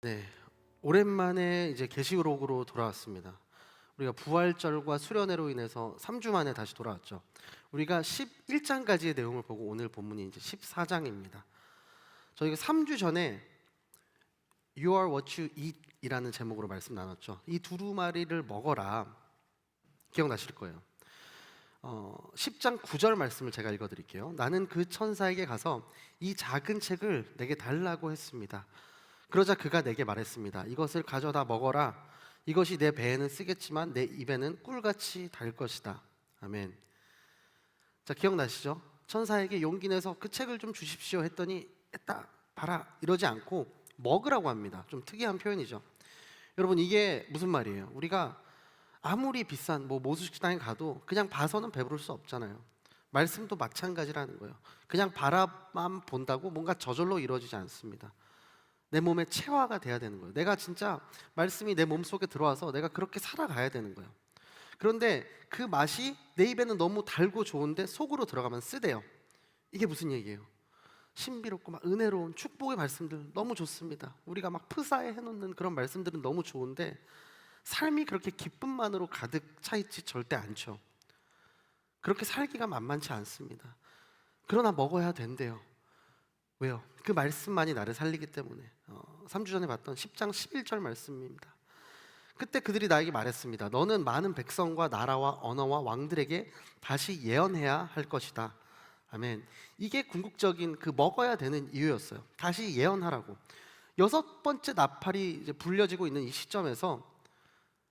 네, 오랜만에 이제 계시록으로 돌아왔습니다. 우리가 부활절과 수련회로 인해서 3주 만에 다시 돌아왔죠. 우리가 11장까지의 내용을 보고 오늘 본문이 이제 14장입니다. 저희가 3주 전에 You are what you eat 이라는 제목으로 말씀 나눴죠. 이 두루마리를 먹어라. 기억나실 거예요. 10장 9절 말씀을 제가 읽어드릴게요. 나는 그 천사에게 가서 이 작은 책을 내게 달라고 했습니다. 그러자 그가 내게 말했습니다. 이것을 가져다 먹어라. 이것이 내 배에는 쓰겠지만 내 입에는 꿀같이 달 것이다. 아멘. 자, 기억나시죠? 천사에게 용기 내서 그 책을 좀 주십시오 했더니 딱 봐라 이러지 않고 먹으라고 합니다. 좀 특이한 표현이죠. 여러분, 이게 무슨 말이에요? 우리가 아무리 비싼 모수식당에 가도 그냥 봐서는 배부를 수 없잖아요. 말씀도 마찬가지라는 거예요. 그냥 바라만 본다고 뭔가 저절로 이루어지지 않습니다. 내 몸에 체화가 돼야 되는 거예요. 내가 진짜 말씀이 내 몸속에 들어와서 내가 그렇게 살아가야 되는 거예요. 그런데 그 맛이 내 입에는 너무 달고 좋은데 속으로 들어가면 쓰대요. 이게 무슨 얘기예요? 신비롭고 막 은혜로운 축복의 말씀들 너무 좋습니다. 우리가 막 프사에 해놓는 그런 말씀들은 너무 좋은데 삶이 그렇게 기쁨만으로 가득 차 있지 절대 않죠. 그렇게 살기가 만만치 않습니다. 그러나 먹어야 된대요. 왜요? 그 말씀만이 나를 살리기 때문에. 3주 전에 봤던 10장 11절 말씀입니다. 그때 그들이 나에게 말했습니다. 너는 많은 백성과 나라와 언어와 왕들에게 다시 예언해야 할 것이다. 아멘. 이게 궁극적인 그 먹어야 되는 이유였어요. 다시 예언하라고. 6번째 나팔이 이제 불려지고 있는 이 시점에서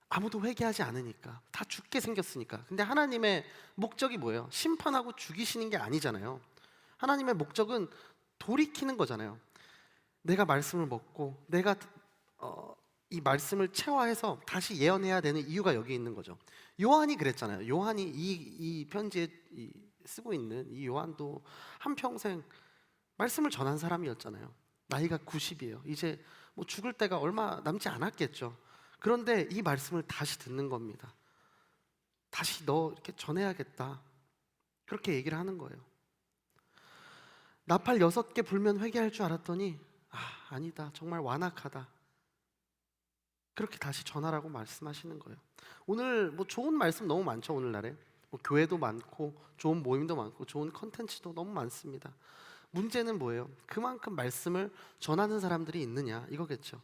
아무도 회개하지 않으니까, 다 죽게 생겼으니까. 근데 하나님의 목적이 뭐예요? 심판하고 죽이시는 게 아니잖아요. 하나님의 목적은 돌이키는 거잖아요. 내가 말씀을 먹고 내가 이 말씀을 체화해서 다시 예언해야 되는 이유가 여기 있는 거죠. 요한이 그랬잖아요. 요한이 이 편지에 쓰고 있는 이 요한도 한평생 말씀을 전한 사람이었잖아요. 나이가 90이에요. 이제 죽을 때가 얼마 남지 않았겠죠. 그런데 이 말씀을 다시 듣는 겁니다. 다시 너 이렇게 전해야겠다. 그렇게 얘기를 하는 거예요. 나팔 6개 불면 회개할 줄 알았더니 아니다. 정말 완악하다. 그렇게 다시 전하라고 말씀하시는 거예요. 오늘 좋은 말씀 너무 많죠. 오늘날에 교회도 많고 좋은 모임도 많고 좋은 컨텐츠도 너무 많습니다. 문제는 뭐예요? 그만큼 말씀을 전하는 사람들이 있느냐 이거겠죠.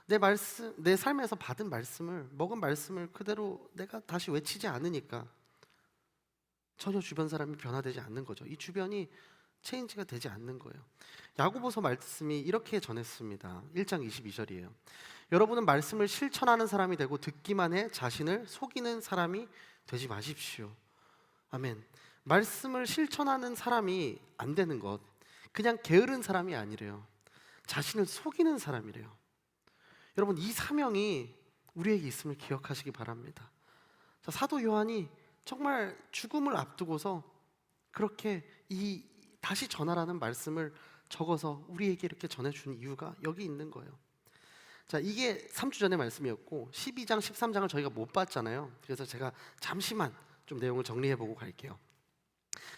내 삶에서 받은 말씀을, 먹은 말씀을 그대로 내가 다시 외치지 않으니까 전혀 주변 사람이 변화되지 않는 거죠. 이 주변이 체인지가 되지 않는 거예요. 야고보서 말씀이 이렇게 전했습니다. 1장 22절이에요. 여러분은 말씀을 실천하는 사람이 되고 듣기만 해 자신을 속이는 사람이 되지 마십시오. 아멘. 말씀을 실천하는 사람이 안 되는 것, 그냥 게으른 사람이 아니래요. 자신을 속이는 사람이래요. 여러분, 이 사명이 우리에게 있음을 기억하시기 바랍니다. 자, 사도 요한이 정말 죽음을 앞두고서 그렇게 다시 전하라는 말씀을 적어서 우리에게 이렇게 전해준 이유가 여기 있는 거예요. 자, 이게 3주 전의 말씀이었고 12장, 13장을 저희가 못 봤잖아요. 그래서 제가 잠시만 좀 내용을 정리해보고 갈게요.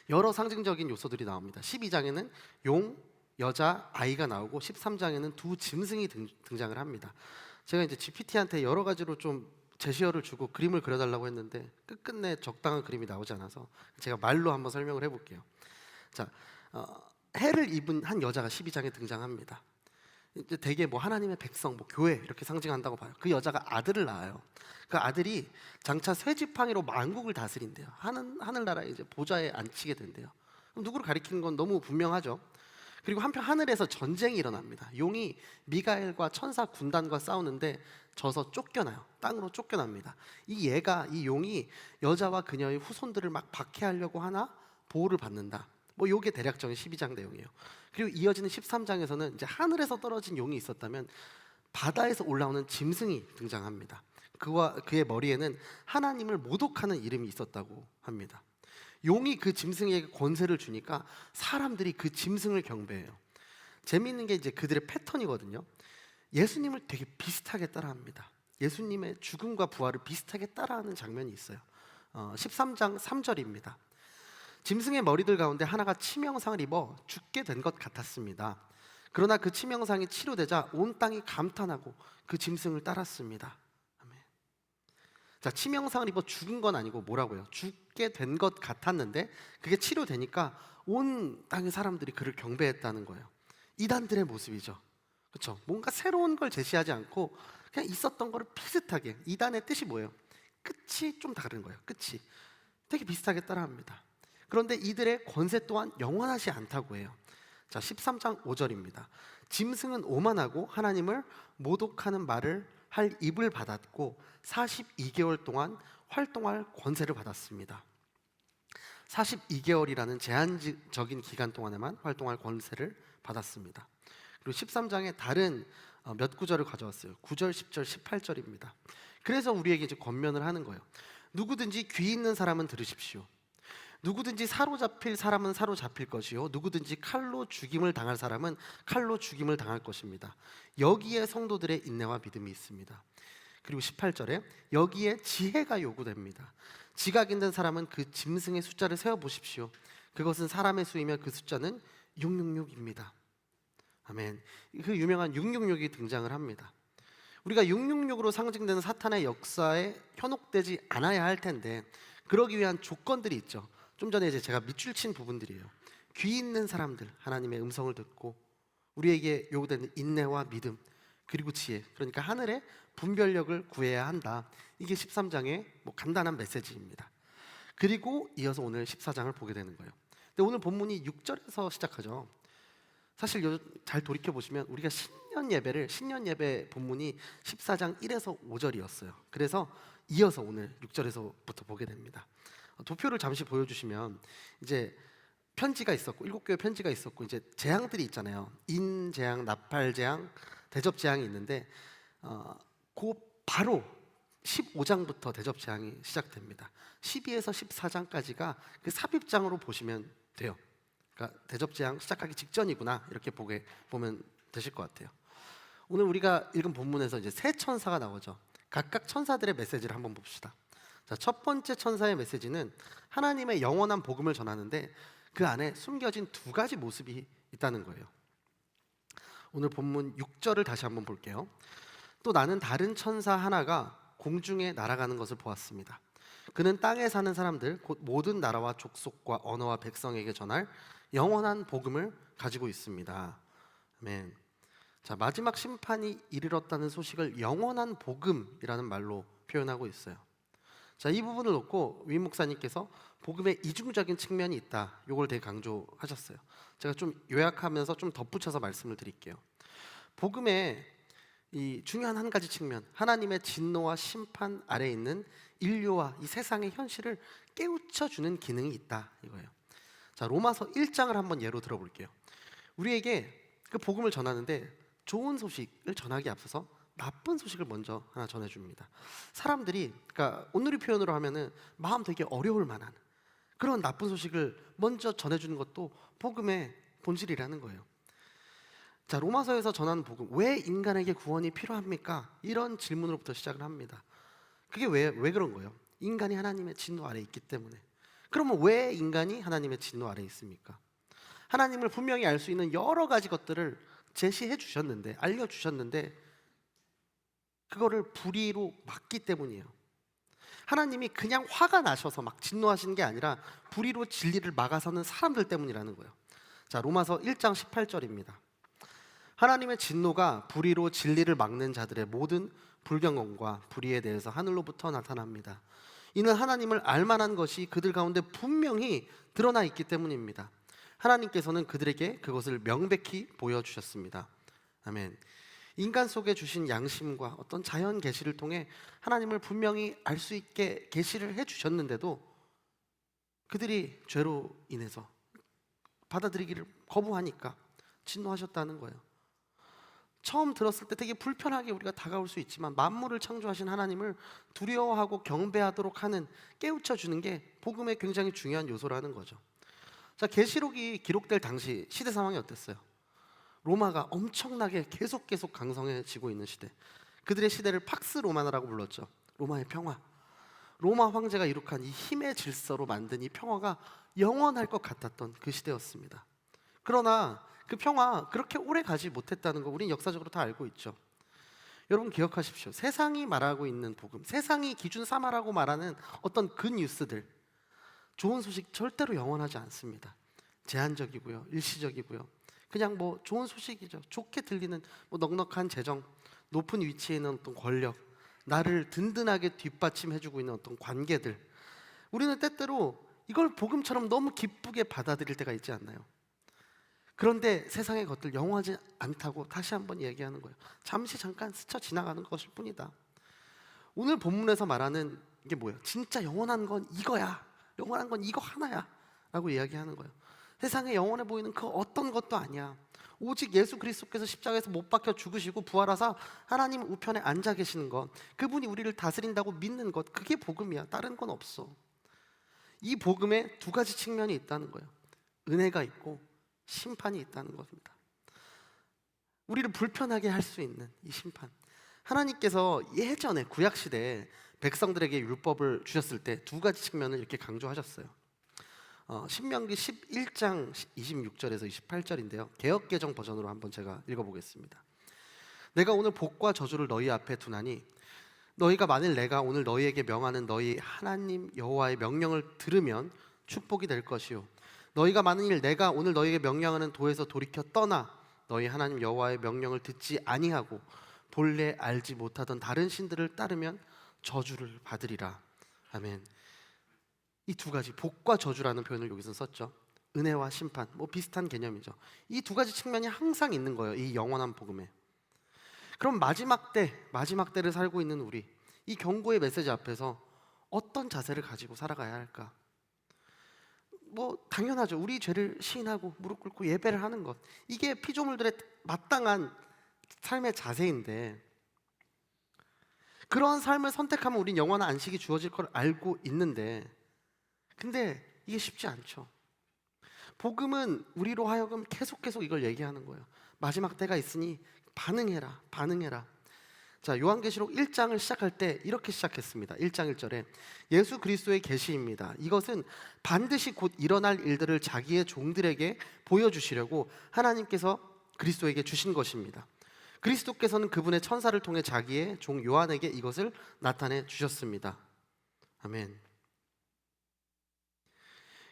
여러 상징적인 요소들이 나옵니다. 12장에는 용, 여자, 아이가 나오고 13장에는 두 짐승이 등장을 합니다. 제가 이제 GPT한테 여러 가지로 좀 제시어를 주고 그림을 그려달라고 했는데 끝끝내 적당한 그림이 나오지 않아서 제가 말로 한번 설명을 해볼게요. 자, 해를 입은 한 여자가 12장에 등장합니다. 이제 대개 하나님의 백성, 교회 이렇게 상징한다고 봐요. 그 여자가 아들을 낳아요. 그 아들이 장차 쇠지팡이로 만국을 다스린대요. 하늘나라에 이제 보좌에 앉히게 된대요. 그럼 누구를 가리키는 건 너무 분명하죠. 그리고 한편 하늘에서 전쟁이 일어납니다. 용이 미가엘과 천사 군단과 싸우는데 져서 쫓겨나요. 땅으로 쫓겨납니다. 이 용이 여자와 그녀의 후손들을 막 박해하려고 하나 보호를 받는다. 요게 대략적인 12장 내용이에요. 그리고 이어지는 13장에서는 이제 하늘에서 떨어진 용이 있었다면 바다에서 올라오는 짐승이 등장합니다. 그의 머리에는 하나님을 모독하는 이름이 있었다고 합니다. 용이 그 짐승에게 권세를 주니까 사람들이 그 짐승을 경배해요. 재미있는 게 이제 그들의 패턴이거든요. 예수님을 되게 비슷하게 따라합니다. 예수님의 죽음과 부활을 비슷하게 따라하는 장면이 있어요. 13장 3절입니다. 짐승의 머리들 가운데 하나가 치명상을 입어 죽게 된 것 같았습니다. 그러나 그 치명상이 치료되자 온 땅이 감탄하고 그 짐승을 따랐습니다. 아멘. 자, 치명상을 입어 죽은 건 아니고 뭐라고요? 죽게 된 것 같았는데 그게 치료되니까 온 땅의 사람들이 그를 경배했다는 거예요. 이단들의 모습이죠. 그렇죠? 뭔가 새로운 걸 제시하지 않고 그냥 있었던 거를 비슷하게. 이단의 뜻이 뭐예요? 끝이 좀 다른 거예요. 끝이 되게 비슷하게 따라합니다. 그런데 이들의 권세 또한 영원하지 않다고 해요. 자, 13장 5절입니다. 짐승은 오만하고 하나님을 모독하는 말을 할 입을 받았고 42개월 동안 활동할 권세를 받았습니다. 42개월이라는 제한적인 기간 동안에만 활동할 권세를 받았습니다. 그리고 13장에 다른 몇 구절을 가져왔어요. 9절, 10절, 18절입니다. 그래서 우리에게 이제 권면을 하는 거예요. 누구든지 귀 있는 사람은 들으십시오. 누구든지 사로잡힐 사람은 사로잡힐 것이요 누구든지 칼로 죽임을 당할 사람은 칼로 죽임을 당할 것입니다. 여기에 성도들의 인내와 믿음이 있습니다. 그리고 18절에 여기에 지혜가 요구됩니다. 지각 있는 사람은 그 짐승의 숫자를 세어보십시오. 그것은 사람의 수이며 그 숫자는 666입니다. 아멘. 그 유명한 666이 등장을 합니다. 우리가 666으로 상징되는 사탄의 역사에 현혹되지 않아야 할 텐데 그러기 위한 조건들이 있죠. 좀 전에 이제 제가 밑줄 친 부분들이에요. 귀 있는 사람들, 하나님의 음성을 듣고 우리에게 요구되는 인내와 믿음 그리고 지혜, 그러니까 하늘의 분별력을 구해야 한다. 이게 13장의 간단한 메시지입니다. 그리고 이어서 오늘 14장을 보게 되는 거예요. 근데 오늘 본문이 6절에서 시작하죠. 사실 잘 돌이켜보시면 우리가 신년 예배 본문이 14장 1에서 5절이었어요. 그래서 이어서 오늘 6절에서부터 보게 됩니다. 도표를 잠시 보여주시면 이제 편지가 있었고 7개의 편지가 있었고 이제 재앙들이 있잖아요. 인재앙, 나팔재앙, 대접재앙이 있는데 그 바로 15장부터 대접재앙이 시작됩니다. 12에서 14장까지가 그 삽입장으로 보시면 돼요. 그러니까 대접재앙 시작하기 직전이구나 이렇게 보면 되실 것 같아요. 오늘 우리가 읽은 본문에서 이제 세 천사가 나오죠. 각각 천사들의 메시지를 한번 봅시다. 자, 첫 번째 천사의 메시지는 하나님의 영원한 복음을 전하는데 그 안에 숨겨진 두 가지 모습이 있다는 거예요. 오늘 본문 6절을 다시 한번 볼게요. 또 나는 다른 천사 하나가 공중에 날아가는 것을 보았습니다. 그는 땅에 사는 사람들 곧 모든 나라와 족속과 언어와 백성에게 전할 영원한 복음을 가지고 있습니다. 아멘. 자, 마지막 심판이 이르렀다는 소식을 영원한 복음이라는 말로 표현하고 있어요. 자, 이 부분을 놓고 위 목사님께서 복음의 이중적인 측면이 있다. 이걸 되게 강조하셨어요. 제가 좀 요약하면서 좀 덧붙여서 말씀을 드릴게요. 복음의 이 중요한 한 가지 측면, 하나님의 진노와 심판 아래에 있는 인류와 이 세상의 현실을 깨우쳐주는 기능이 있다 이거예요. 자, 로마서 1장을 한번 예로 들어볼게요. 우리에게 그 복음을 전하는데 좋은 소식을 전하기 앞서서 나쁜 소식을 먼저 하나 전해줍니다. 사람들이, 그러니까 오늘의 표현으로 하면은 마음 되게 어려울 만한 그런 나쁜 소식을 먼저 전해주는 것도 복음의 본질이라는 거예요. 자, 로마서에서 전하는 복음, 왜 인간에게 구원이 필요합니까? 이런 질문으로부터 시작을 합니다. 그게 왜 그런 거예요? 인간이 하나님의 진노 아래에 있기 때문에. 그러면 왜 인간이 하나님의 진노 아래에 있습니까? 하나님을 분명히 알 수 있는 여러 가지 것들을 제시해 주셨는데, 알려주셨는데 그거를 불의로 막기 때문이에요. 하나님이 그냥 화가 나셔서 막 진노하시는 게 아니라 불의로 진리를 막아서는 사람들 때문이라는 거예요. 자, 로마서 1장 18절입니다. 하나님의 진노가 불의로 진리를 막는 자들의 모든 불경험과 불의에 대해서 하늘로부터 나타납니다. 이는 하나님을 알만한 것이 그들 가운데 분명히 드러나 있기 때문입니다. 하나님께서는 그들에게 그것을 명백히 보여주셨습니다. 아멘. 인간 속에 주신 양심과 어떤 자연 계시를 통해 하나님을 분명히 알 수 있게 계시를 해주셨는데도 그들이 죄로 인해서 받아들이기를 거부하니까 진노하셨다는 거예요. 처음 들었을 때 되게 불편하게 우리가 다가올 수 있지만 만물을 창조하신 하나님을 두려워하고 경배하도록 하는, 깨우쳐주는 게 복음의 굉장히 중요한 요소라는 거죠. 자, 계시록이 기록될 당시 시대 상황이 어땠어요? 로마가 엄청나게 계속 강성해지고 있는 시대. 그들의 시대를 팍스 로마나라고 불렀죠. 로마의 평화. 로마 황제가 이룩한 이 힘의 질서로 만든 이 평화가 영원할 것 같았던 그 시대였습니다. 그러나 그 평화 그렇게 오래 가지 못했다는 거 우린 역사적으로 다 알고 있죠. 여러분 기억하십시오. 세상이 말하고 있는 복음, 세상이 기준 삼아라고 말하는 어떤 그 뉴스들, 좋은 소식 절대로 영원하지 않습니다. 제한적이고요, 일시적이고요. 그냥 뭐 좋은 소식이죠. 좋게 들리는 뭐 넉넉한 재정, 높은 위치에 있는 어떤 권력, 나를 든든하게 뒷받침해주고 있는 어떤 관계들, 우리는 때때로 이걸 복음처럼 너무 기쁘게 받아들일 때가 있지 않나요? 그런데 세상의 것들 영원하지 않다고 다시 한번 얘기하는 거예요. 잠시 잠깐 스쳐 지나가는 것일 뿐이다. 오늘 본문에서 말하는 게 뭐예요? 진짜 영원한 건 이거야. 영원한 건 이거 하나야 라고 이야기하는 거예요. 세상에 영원해 보이는 그 어떤 것도 아니야. 오직 예수 그리스도께서 십자가에서 못 박혀 죽으시고 부활하사 하나님 우편에 앉아 계시는 것, 그분이 우리를 다스린다고 믿는 것, 그게 복음이야. 다른 건 없어. 이 복음에 두 가지 측면이 있다는 거예요. 은혜가 있고 심판이 있다는 겁니다. 우리를 불편하게 할 수 있는 이 심판, 하나님께서 예전에 구약시대에 백성들에게 율법을 주셨을 때 두 가지 측면을 이렇게 강조하셨어요. 신명기 11장 26절에서 28절인데요 개역개정 버전으로 한번 제가 읽어보겠습니다. 내가 오늘 복과 저주를 너희 앞에 두나니 너희가 만일 내가 오늘 너희에게 명하는 너희 하나님 여호와의 명령을 들으면 축복이 될 것이요 너희가 만일 내가 오늘 너희에게 명령하는 도에서 돌이켜 떠나 너희 하나님 여호와의 명령을 듣지 아니하고 본래 알지 못하던 다른 신들을 따르면 저주를 받으리라. 아멘. 이 두 가지, 복과 저주라는 표현을 여기서 썼죠. 은혜와 심판, 뭐 비슷한 개념이죠. 이 두 가지 측면이 항상 있는 거예요, 이 영원한 복음에. 그럼 마지막 때를 살고 있는 우리, 이 경고의 메시지 앞에서 어떤 자세를 가지고 살아가야 할까? 뭐 당연하죠. 우리 죄를 시인하고 무릎 꿇고 예배를 하는 것, 이게 피조물들의 마땅한 삶의 자세인데, 그런 삶을 선택하면 우린 영원한 안식이 주어질 걸 알고 있는데, 근데 이게 쉽지 않죠. 복음은 우리로 하여금 계속 이걸 얘기하는 거예요. 마지막 때가 있으니 반응해라. 자, 요한계시록 1장을 시작할 때 이렇게 시작했습니다. 1장 1절에 예수 그리스도의 계시입니다. 이것은 반드시 곧 일어날 일들을 자기의 종들에게 보여주시려고 하나님께서 그리스도에게 주신 것입니다. 그리스도께서는 그분의 천사를 통해 자기의 종 요한에게 이것을 나타내 주셨습니다. 아멘.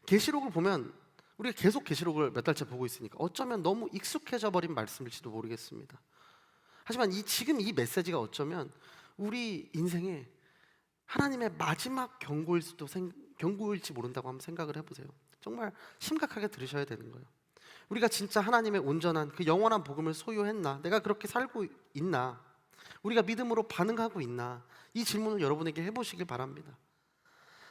계시록을 보면 우리가 계속 계시록을 몇 달째 보고 있으니까 어쩌면 너무 익숙해져 버린 말씀일지도 모르겠습니다. 하지만 지금 이 메시지가 어쩌면 우리 인생에 하나님의 마지막 경고일지 모른다고 한번 생각을 해보세요. 정말 심각하게 들으셔야 되는 거예요. 우리가 진짜 하나님의 온전한 그 영원한 복음을 소유했나? 내가 그렇게 살고 있나? 우리가 믿음으로 반응하고 있나? 이 질문을 여러분에게 해보시길 바랍니다.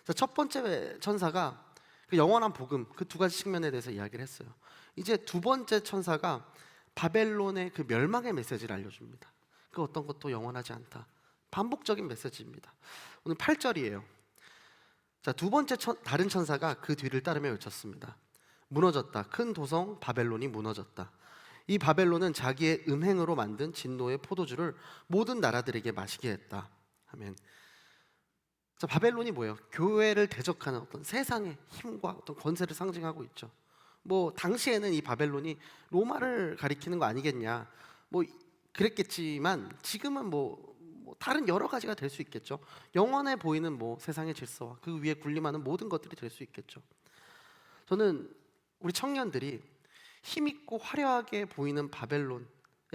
자, 첫 번째 천사가 그 영원한 복음, 그 두 가지 측면에 대해서 이야기를 했어요. 이제 두 번째 천사가 바벨론의 그 멸망의 메시지를 알려줍니다. 그 어떤 것도 영원하지 않다. 반복적인 메시지입니다. 오늘 8절이에요. 자, 두 번째 다른 천사가 그 뒤를 따르며 외쳤습니다. 무너졌다. 큰 도성 바벨론이 무너졌다. 이 바벨론은 자기의 음행으로 만든 진노의 포도주를 모든 나라들에게 마시게 했다. 아멘. 자, 바벨론이 뭐예요? 교회를 대적하는 어떤 세상의 힘과 어떤 권세를 상징하고 있죠. 뭐 당시에는 이 바벨론이 로마를 가리키는 거 아니겠냐, 뭐 그랬겠지만 지금은 뭐 다른 여러 가지가 될 수 있겠죠. 영원해 보이는 뭐 세상의 질서와 그 위에 군림하는 모든 것들이 될 수 있겠죠. 저는 우리 청년들이 힘있고 화려하게 보이는 바벨론에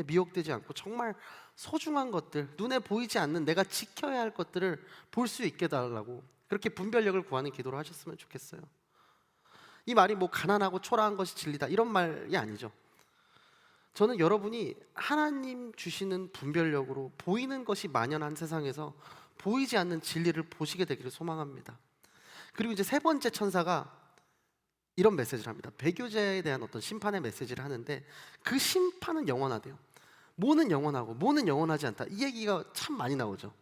미혹되지 않고 정말 소중한 것들, 눈에 보이지 않는 내가 지켜야 할 것들을 볼 수 있게 해달라고, 그렇게 분별력을 구하는 기도를 하셨으면 좋겠어요. 이 말이 뭐 가난하고 초라한 것이 진리다 이런 말이 아니죠. 저는 여러분이 하나님 주시는 분별력으로 보이는 것이 만연한 세상에서 보이지 않는 진리를 보시게 되기를 소망합니다. 그리고 이제 세 번째 천사가 이런 메시지를 합니다. 배교제에 대한 어떤 심판의 메시지를 하는데, 그 심판은 영원하대요. 뭐는 영원하고 뭐는 영원하지 않다, 이 얘기가 참 많이 나오죠.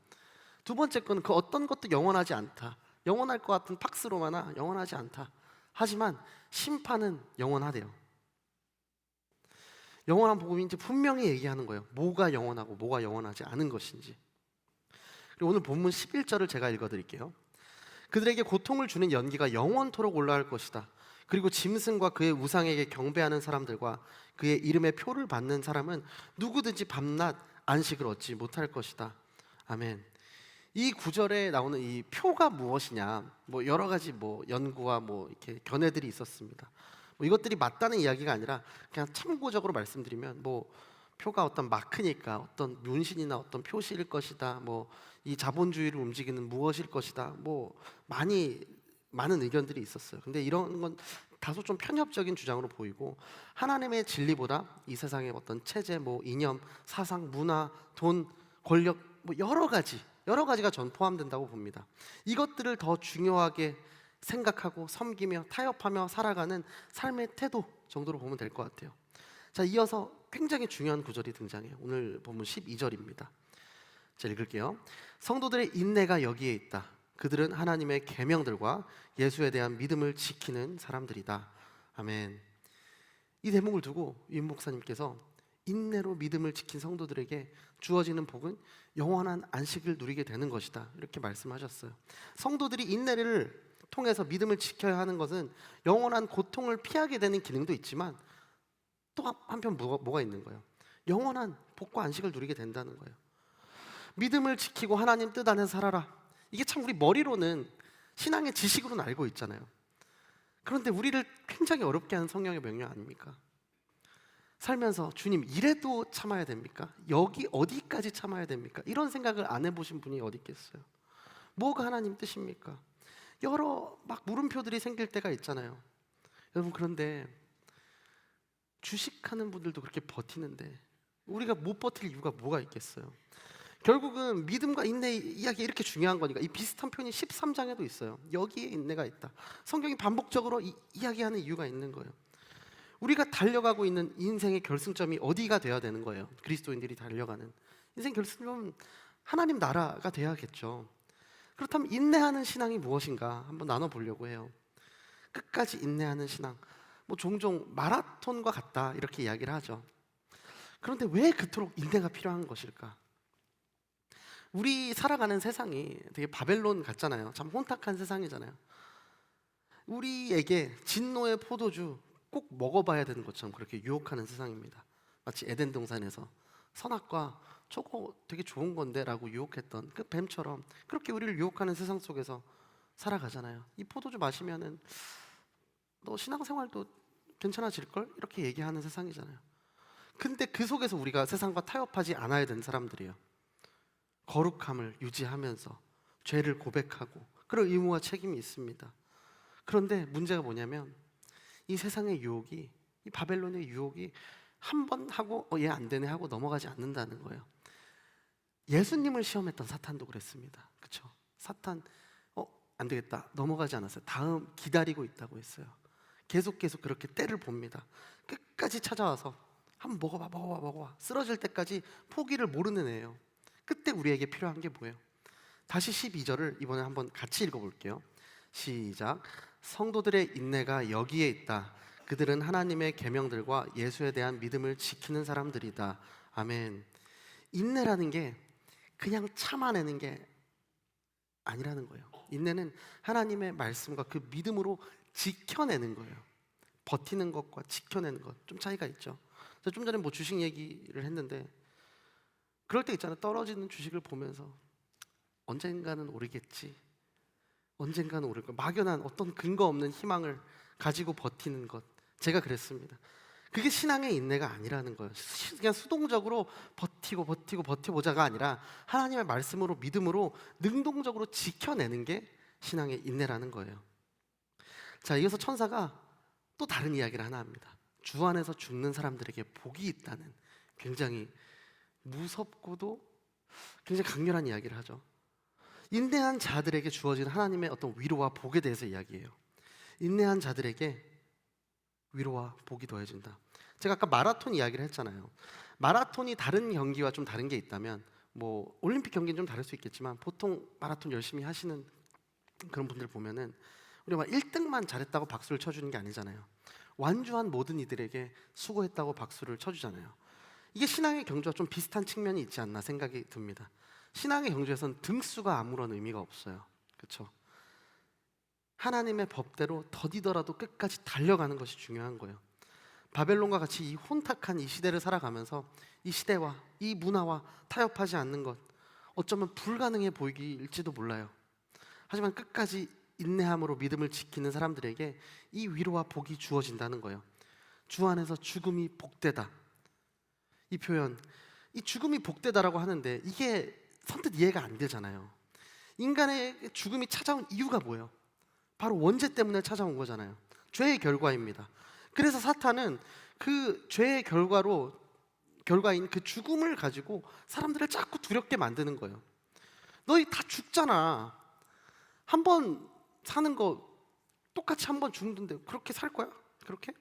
두 번째 건 그 어떤 것도 영원하지 않다, 영원할 것 같은 팍스로마나 영원하지 않다. 하지만 심판은 영원하대요. 영원한 복음이 이제 분명히 얘기하는 거예요. 뭐가 영원하고 뭐가 영원하지 않은 것인지. 그리고 오늘 본문 11절을 제가 읽어드릴게요. 그들에게 고통을 주는 연기가 영원토록 올라갈 것이다. 그리고 짐승과 그의 우상에게 경배하는 사람들과 그의 이름의 표를 받는 사람은 누구든지 밤낮 안식을 얻지 못할 것이다. 아멘. 이 구절에 나오는 이 표가 무엇이냐, 뭐 여러 가지 뭐 연구와 뭐 이렇게 견해들이 있었습니다. 뭐 이것들이 맞다는 이야기가 아니라 그냥 참고적으로 말씀드리면, 뭐 표가 어떤 마크니까 어떤 문신이나 어떤 표시일 것이다, 뭐 이 자본주의를 움직이는 무엇일 것이다, 뭐 많은 의견들이 있었어요. 근데 이런 건 다소 좀 편협적인 주장으로 보이고, 하나님의 진리보다 이 세상의 어떤 체제, 뭐 이념, 사상, 문화, 돈, 권력, 뭐 여러 가지가 전 포함된다고 봅니다. 이것들을 더 중요하게 생각하고 섬기며 타협하며 살아가는 삶의 태도 정도로 보면 될 것 같아요. 자, 이어서 굉장히 중요한 구절이 등장해요. 오늘 본문 12절입니다. 자, 읽을게요. 성도들의 인내가 여기에 있다. 그들은 하나님의 계명들과 예수에 대한 믿음을 지키는 사람들이다. 아멘. 이 대목을 두고 임 목사님께서 인내로 믿음을 지킨 성도들에게 주어지는 복은 영원한 안식을 누리게 되는 것이다, 이렇게 말씀하셨어요. 성도들이 인내를 통해서 믿음을 지켜야 하는 것은 영원한 고통을 피하게 되는 기능도 있지만, 또 한편 뭐가 있는 거예요? 영원한 복과 안식을 누리게 된다는 거예요. 믿음을 지키고 하나님 뜻 안에 살아라. 이게 참 우리 머리로는 신앙의 지식으로는 알고 있잖아요. 그런데 우리를 굉장히 어렵게 하는 성령의 명령 아닙니까? 살면서 주님, 이래도 참아야 됩니까? 여기 어디까지 참아야 됩니까? 이런 생각을 안 해보신 분이 어디 있겠어요? 뭐가 하나님 뜻입니까? 여러 막 물음표들이 생길 때가 있잖아요. 여러분, 그런데 주식하는 분들도 그렇게 버티는데 우리가 못 버틸 이유가 뭐가 있겠어요? 결국은 믿음과 인내 이야기 이렇게 중요한 거니까 이 비슷한 표현이 13장에도 있어요. 여기에 인내가 있다. 성경이 반복적으로 이야기하는 이유가 있는 거예요. 우리가 달려가고 있는 인생의 결승점이 어디가 돼야 되는 거예요? 그리스도인들이 달려가는 인생 결승점은 하나님 나라가 돼야겠죠. 그렇다면 인내하는 신앙이 무엇인가 한번 나눠보려고 해요. 끝까지 인내하는 신앙, 뭐 종종 마라톤과 같다 이렇게 이야기를 하죠. 그런데 왜 그토록 인내가 필요한 것일까? 우리 살아가는 세상이 되게 바벨론 같잖아요. 참 혼탁한 세상이잖아요. 우리에게 진노의 포도주 꼭 먹어봐야 되는 것처럼 그렇게 유혹하는 세상입니다. 마치 에덴 동산에서 선악과 저거 되게 좋은 건데 라고 유혹했던 그 뱀처럼 그렇게 우리를 유혹하는 세상 속에서 살아가잖아요. 이 포도주 마시면은 너 신앙생활도 괜찮아질걸? 이렇게 얘기하는 세상이잖아요. 근데 그 속에서 우리가 세상과 타협하지 않아야 되는 사람들이에요. 거룩함을 유지하면서 죄를 고백하고 그럴 의무와 책임이 있습니다. 그런데 문제가 뭐냐면 이 세상의 유혹이, 이 바벨론의 유혹이 한 번 하고 얘 안 되네 하고 넘어가지 않는다는 거예요. 예수님을 시험했던 사탄도 그랬습니다. 그렇죠? 사탄 안 되겠다 넘어가지 않았어요. 다음 기다리고 있다고 했어요. 계속 그렇게 때를 봅니다. 끝까지 찾아와서 한번 먹어봐 쓰러질 때까지 포기를 모르는 애예요. 그때 우리에게 필요한 게 뭐예요? 다시 12절을 이번에 한번 같이 읽어볼게요. 시작. 성도들의 인내가 여기에 있다. 그들은 하나님의 계명들과 예수에 대한 믿음을 지키는 사람들이다. 아멘. 인내라는 게 그냥 참아내는 게 아니라는 거예요. 인내는 하나님의 말씀과 그 믿음으로 지켜내는 거예요. 버티는 것과 지켜내는 것 좀 차이가 있죠. 좀 전에 뭐 주식 얘기를 했는데 그럴 때 있잖아요. 떨어지는 주식을 보면서 언젠가는 오르겠지, 언젠가는 오를 거, 막연한 어떤 근거 없는 희망을 가지고 버티는 것, 제가 그랬습니다. 그게 신앙의 인내가 아니라는 거예요. 그냥 수동적으로 버텨보자가 아니라 하나님의 말씀으로 믿음으로 능동적으로 지켜내는 게 신앙의 인내라는 거예요. 자, 이어서 천사가 또 다른 이야기를 하나 합니다. 주 안에서 죽는 사람들에게 복이 있다는 굉장히 무섭고도 굉장히 강렬한 이야기를 하죠. 인내한 자들에게 주어진 하나님의 어떤 위로와 복에 대해서 이야기해요. 인내한 자들에게 위로와 복이 더해진다. 제가 아까 마라톤 이야기를 했잖아요. 마라톤이 다른 경기와 좀 다른 게 있다면, 뭐 올림픽 경기는 좀 다를 수 있겠지만 보통 마라톤 열심히 하시는 그런 분들 보면은 우리가 막 1등만 잘했다고 박수를 쳐주는 게 아니잖아요. 완주한 모든 이들에게 수고했다고 박수를 쳐주잖아요. 이게 신앙의 경주와 좀 비슷한 측면이 있지 않나 생각이 듭니다. 신앙의 경주에서는 등수가 아무런 의미가 없어요. 그렇죠? 하나님의 법대로 더디더라도 끝까지 달려가는 것이 중요한 거예요. 바벨론과 같이 이 혼탁한 이 시대를 살아가면서 이 시대와 이 문화와 타협하지 않는 것, 어쩌면 불가능해 보이길지도 몰라요. 하지만 끝까지 인내함으로 믿음을 지키는 사람들에게 이 위로와 복이 주어진다는 거예요. 주 안에서 죽음이 복되다. 이 표현, 이 죽음이 복되다라고 하는데 이게 선뜻 이해가 안 되잖아요. 인간의 죽음이 찾아온 이유가 뭐예요? 바로 원죄 때문에 찾아온 거잖아요. 죄의 결과입니다. 그래서 사탄은 그 죄의 결과인 그 죽음을 가지고 사람들을 자꾸 두렵게 만드는 거예요. 너희 다 죽잖아. 한 번 사는 거 똑같이 한 번 죽는데 그렇게 살 거야? 그렇게?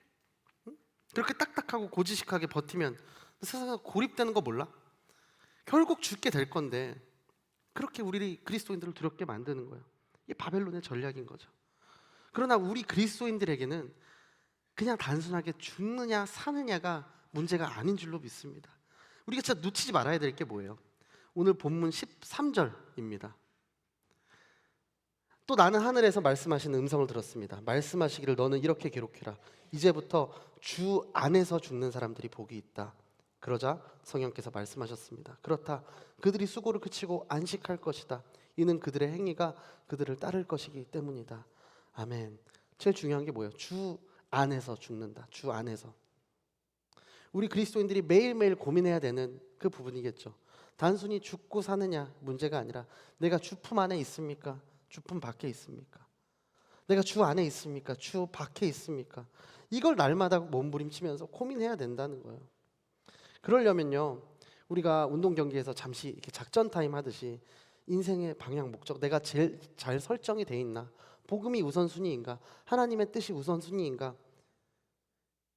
응? 그렇게 딱딱하고 고지식하게 버티면 세상에서 고립되는 거 몰라? 결국 죽게 될 건데 그렇게 우리 그리스도인들을 두렵게 만드는 거예요. 이게 바벨론의 전략인 거죠. 그러나 우리 그리스도인들에게는 그냥 단순하게 죽느냐 사느냐가 문제가 아닌 줄로 믿습니다. 우리가 진짜 놓치지 말아야 될 게 뭐예요? 오늘 본문 13절입니다. 또 나는 하늘에서 말씀하시는 음성을 들었습니다. 말씀하시기를 너는 이렇게 기록해라. 이제부터 주 안에서 죽는 사람들이 복이 있다. 그러자 성령께서 말씀하셨습니다. 그렇다. 그들이 수고를 그치고 안식할 것이다. 이는 그들의 행위가 그들을 따를 것이기 때문이다. 아멘. 제일 중요한 게 뭐예요? 주 안에서 죽는다. 주 안에서. 우리 그리스도인들이 매일매일 고민해야 되는 그 부분이겠죠. 단순히 죽고 사느냐 문제가 아니라 내가 주품 안에 있습니까? 주품 밖에 있습니까? 내가 주 안에 있습니까? 주 밖에 있습니까? 이걸 날마다 몸부림치면서 고민해야 된다는 거예요. 그러려면요, 우리가 운동 경기에서 잠시 이렇게 작전 타임 하듯이 인생의 방향, 목적, 내가 제일 잘 설정이 돼 있나? 복음이 우선순위인가? 하나님의 뜻이 우선순위인가?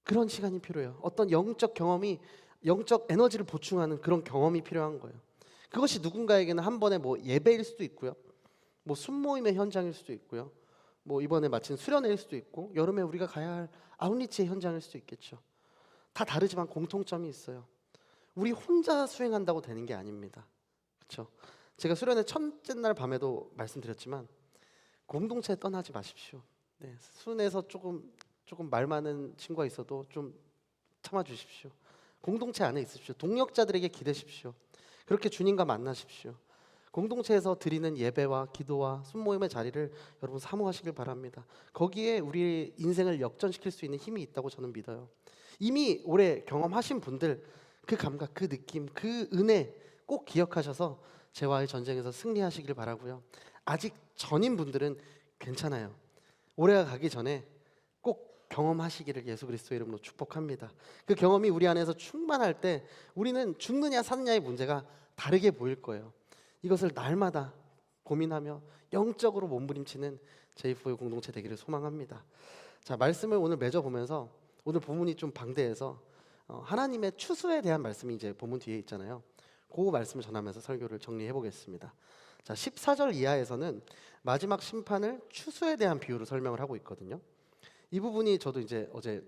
그런 시간이 필요해요. 어떤 영적 경험이, 영적 에너지를 보충하는 그런 경험이 필요한 거예요. 그것이 누군가에게는 한 번의 뭐 예배일 수도 있고요, 뭐 순모임의 현장일 수도 있고요, 뭐 이번에 마친 수련회일 수도 있고, 여름에 우리가 가야 할 아웃리치의 현장일 수도 있겠죠. 다 다르지만 공통점이 있어요. 우리 혼자 수행한다고 되는 게 아닙니다. 그렇죠? 제가 수련회 첫째 날 밤에도 말씀드렸지만 공동체에 떠나지 마십시오. 네, 순에서 조금 말 많은 친구가 있어도 좀 참아주십시오. 공동체 안에 있으십시오. 동역자들에게 기대십시오. 그렇게 주님과 만나십시오. 공동체에서 드리는 예배와 기도와 순모임의 자리를 여러분 사모하시길 바랍니다. 거기에 우리 인생을 역전시킬 수 있는 힘이 있다고 저는 믿어요. 이미 오래 경험하신 분들, 그 감각, 그 느낌, 그 은혜 꼭 기억하셔서 죄와의 전쟁에서 승리하시길 바라고요. 아직 전인 분들은 괜찮아요. 올해가 가기 전에 꼭 경험하시기를 예수 그리스도의 이름으로 축복합니다. 그 경험이 우리 안에서 충만할 때 우리는 죽느냐 사느냐의 문제가 다르게 보일 거예요. 이것을 날마다 고민하며 영적으로 몸부림치는 제2포의 공동체 되기를 소망합니다. 자, 말씀을 오늘 맺어보면서 오늘 본문이 좀 방대해서 하나님의 추수에 대한 말씀이 이제 본문 뒤에 있잖아요. 그 말씀을 전하면서 설교를 정리해 보겠습니다. 자, 14절 이하에서는 마지막 심판을 추수에 대한 비유로 설명을 하고 있거든요. 이 부분이 저도 이제 어제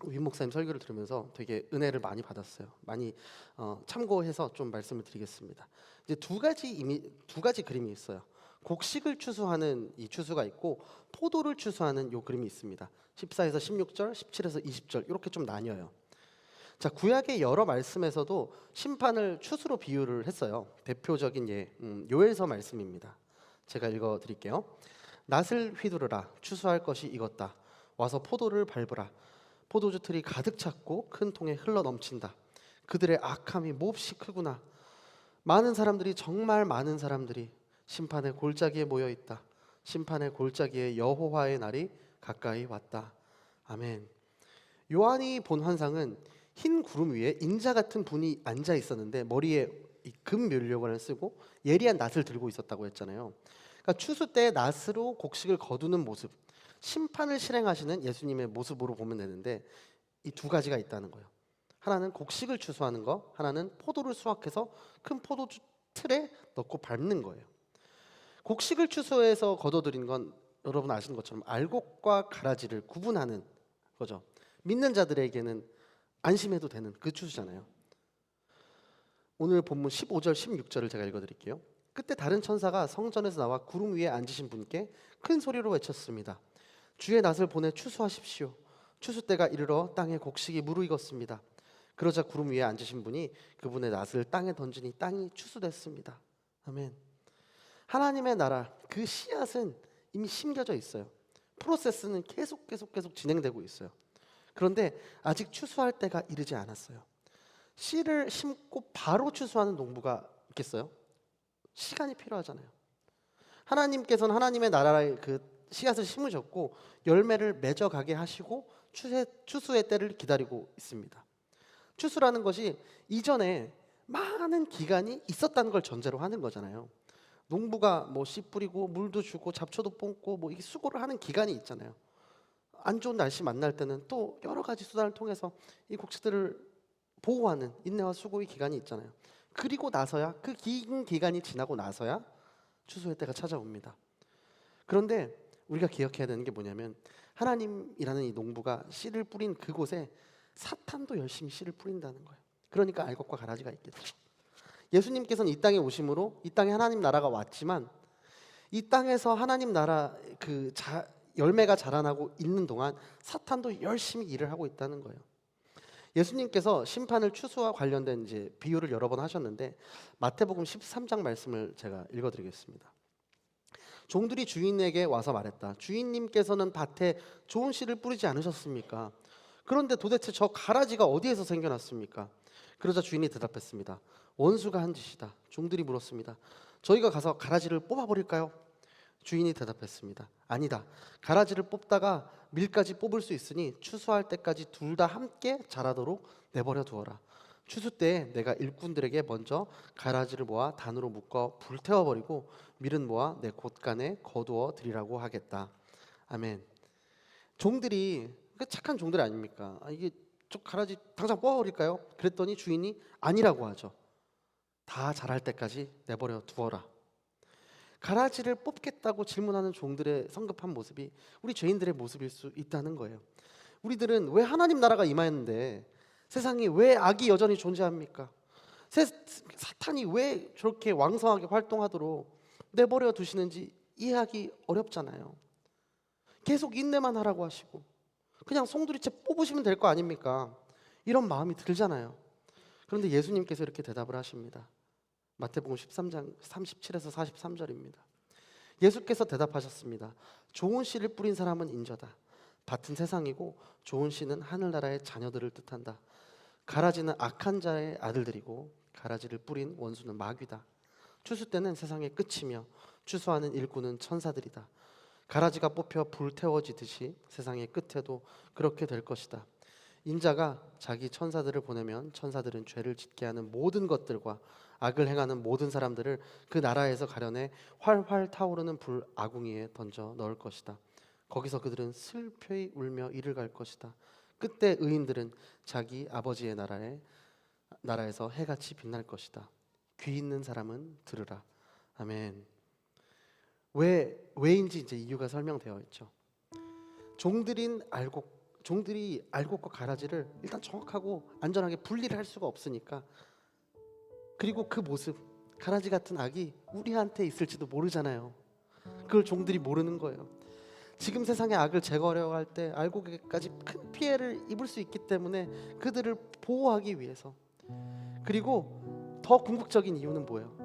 윈 목사님 설교를 들으면서 되게 은혜를 많이 받았어요. 많이 참고해서 좀 말씀을 드리겠습니다. 이제 두 가지 그림이 있어요. 곡식을 추수하는 이 추수가 있고 포도를 추수하는 요 그림이 있습니다. 14에서 16절, 17에서 20절 이렇게 좀 나뉘어요. 자, 구약의 여러 말씀에서도 심판을 추수로 비유를 했어요. 대표적인 요엘서 말씀입니다. 제가 읽어 드릴게요. 낫을 휘두르라. 추수할 것이 익었다. 와서 포도를 밟으라. 포도주 틀이 가득 찼고 큰 통에 흘러 넘친다. 그들의 악함이 몹시 크구나. 많은 사람들이, 정말 많은 사람들이 심판의 골짜기에 모여 있다. 심판의 골짜기에 여호와의 날이 가까이 왔다. 아멘. 요한이 본 환상은 흰 구름 위에 인자 같은 분이 앉아 있었는데 머리에 금 면류관을 쓰고 예리한 낫을 들고 있었다고 했잖아요. 그러니까 추수 때 낫으로 곡식을 거두는 모습, 심판을 실행하시는 예수님의 모습으로 보면 되는데 이 두 가지가 있다는 거예요. 하나는 곡식을 추수하는 거, 하나는 포도를 수확해서 큰 포도주 틀에 넣고 밟는 거예요. 곡식을 추수해서 거둬들인 건 여러분 아시는 것처럼 알곡과 가라지를 구분하는 거죠. 믿는 자들에게는 안심해도 되는 그 추수잖아요. 오늘 본문 15절, 16절을 제가 읽어드릴게요. 그때 다른 천사가 성전에서 나와 구름 위에 앉으신 분께 큰 소리로 외쳤습니다. 주의 낫을 보내 추수하십시오. 추수 때가 이르러 땅에 곡식이 무르익었습니다. 그러자 구름 위에 앉으신 분이 그분의 낫을 땅에 던지니 땅이 추수됐습니다. 아멘. 하나님의 나라 그 씨앗은 이미 심겨져 있어요. 프로세스는 계속 진행되고 있어요. 그런데 아직 추수할 때가 이르지 않았어요. 씨를 심고 바로 추수하는 농부가 있겠어요? 시간이 필요하잖아요. 하나님께서는 하나님의 나라의 그 씨앗을 심으셨고 열매를 맺어가게 하시고 추수의 때를 기다리고 있습니다. 추수라는 것이 이전에 많은 기간이 있었다는 걸 전제로 하는 거잖아요. 농부가 뭐 씨 뿌리고 물도 주고 잡초도 뽑고 뭐 이게 수고를 하는 기간이 있잖아요. 안 좋은 날씨 만날 때는 또 여러 가지 수단을 통해서 이 곡식들을 보호하는 인내와 수고의 기간이 있잖아요. 그리고 나서야 그 긴 기간이 지나고 나서야 추수의 때가 찾아옵니다. 그런데 우리가 기억해야 되는 게 뭐냐면 하나님이라는 이 농부가 씨를 뿌린 그곳에 사탄도 열심히 씨를 뿌린다는 거예요. 그러니까 알곡과 가라지가 있겠죠. 예수님께서는 이 땅에 오심으로 이 땅에 하나님 나라가 왔지만 이 땅에서 하나님 나라 열매가 자라나고 있는 동안 사탄도 열심히 일을 하고 있다는 거예요. 예수님께서 심판을 추수와 관련된 이제 비유를 여러 번 하셨는데 마태복음 13장 말씀을 제가 읽어드리겠습니다. 종들이 주인에게 와서 말했다. 주인님께서는 밭에 좋은 씨를 뿌리지 않으셨습니까? 그런데 도대체 저 가라지가 어디에서 생겨났습니까? 그러자 주인이 대답했습니다. 원수가 한 짓이다. 종들이 물었습니다. 저희가 가서 가라지를 뽑아버릴까요? 주인이 대답했습니다. 아니다. 가라지를 뽑다가 밀까지 뽑을 수 있으니 추수할 때까지 둘 다 함께 자라도록 내버려 두어라. 추수 때에 내가 일꾼들에게 먼저 가라지를 모아 단으로 묶어 불태워버리고 밀은 모아 내 곳간에 거두어 드리라고 하겠다. 아멘. 종들이 착한 종들 아닙니까? 이게 저 가라지 당장 뽑아버릴까요? 그랬더니 주인이 아니라고 하죠. 다 자랄 때까지 내버려 두어라. 가라지를 뽑겠다고 질문하는 종들의 성급한 모습이 우리 죄인들의 모습일 수 있다는 거예요. 우리들은 왜 하나님 나라가 임하였는데 세상에 왜 악이 여전히 존재합니까? 사탄이 왜 저렇게 왕성하게 활동하도록 내버려 두시는지 이해하기 어렵잖아요. 계속 인내만 하라고 하시고 그냥 송두리째 뽑으시면 될 거 아닙니까? 이런 마음이 들잖아요. 그런데 예수님께서 이렇게 대답을 하십니다. 마태복음 13장 37에서 43절입니다. 예수께서 대답하셨습니다. 좋은 씨를 뿌린 사람은 인자다. 밭은 세상이고 좋은 씨는 하늘나라의 자녀들을 뜻한다. 가라지는 악한 자의 아들들이고 가라지를 뿌린 원수는 마귀다. 추수 때는 세상의 끝이며 추수하는 일꾼은 천사들이다. 가라지가 뽑혀 불태워지듯이 세상의 끝에도 그렇게 될 것이다. 인자가 자기 천사들을 보내면 천사들은 죄를 짓게 하는 모든 것들과 악을 행하는 모든 사람들을 그 나라에서 가려내 활활 타오르는 불 아궁이에 던져 넣을 것이다. 거기서 그들은 슬퍼이 울며 이를 갈 것이다. 그때 의인들은 자기 아버지의 나라에서 해같이 빛날 것이다. 귀 있는 사람은 들으라. 아멘. 왜인지 이제 이유가 설명되어 있죠. 종들이 알곡과 가라지를 일단 정확하고 안전하게 분리를 할 수가 없으니까, 그리고 그 모습, 가라지 같은 악이 우리한테 있을지도 모르잖아요. 그걸 종들이 모르는 거예요. 지금 세상의 악을 제거하려고 할 때 알곡에까지 큰 피해를 입을 수 있기 때문에 그들을 보호하기 위해서. 그리고 더 궁극적인 이유는 뭐예요?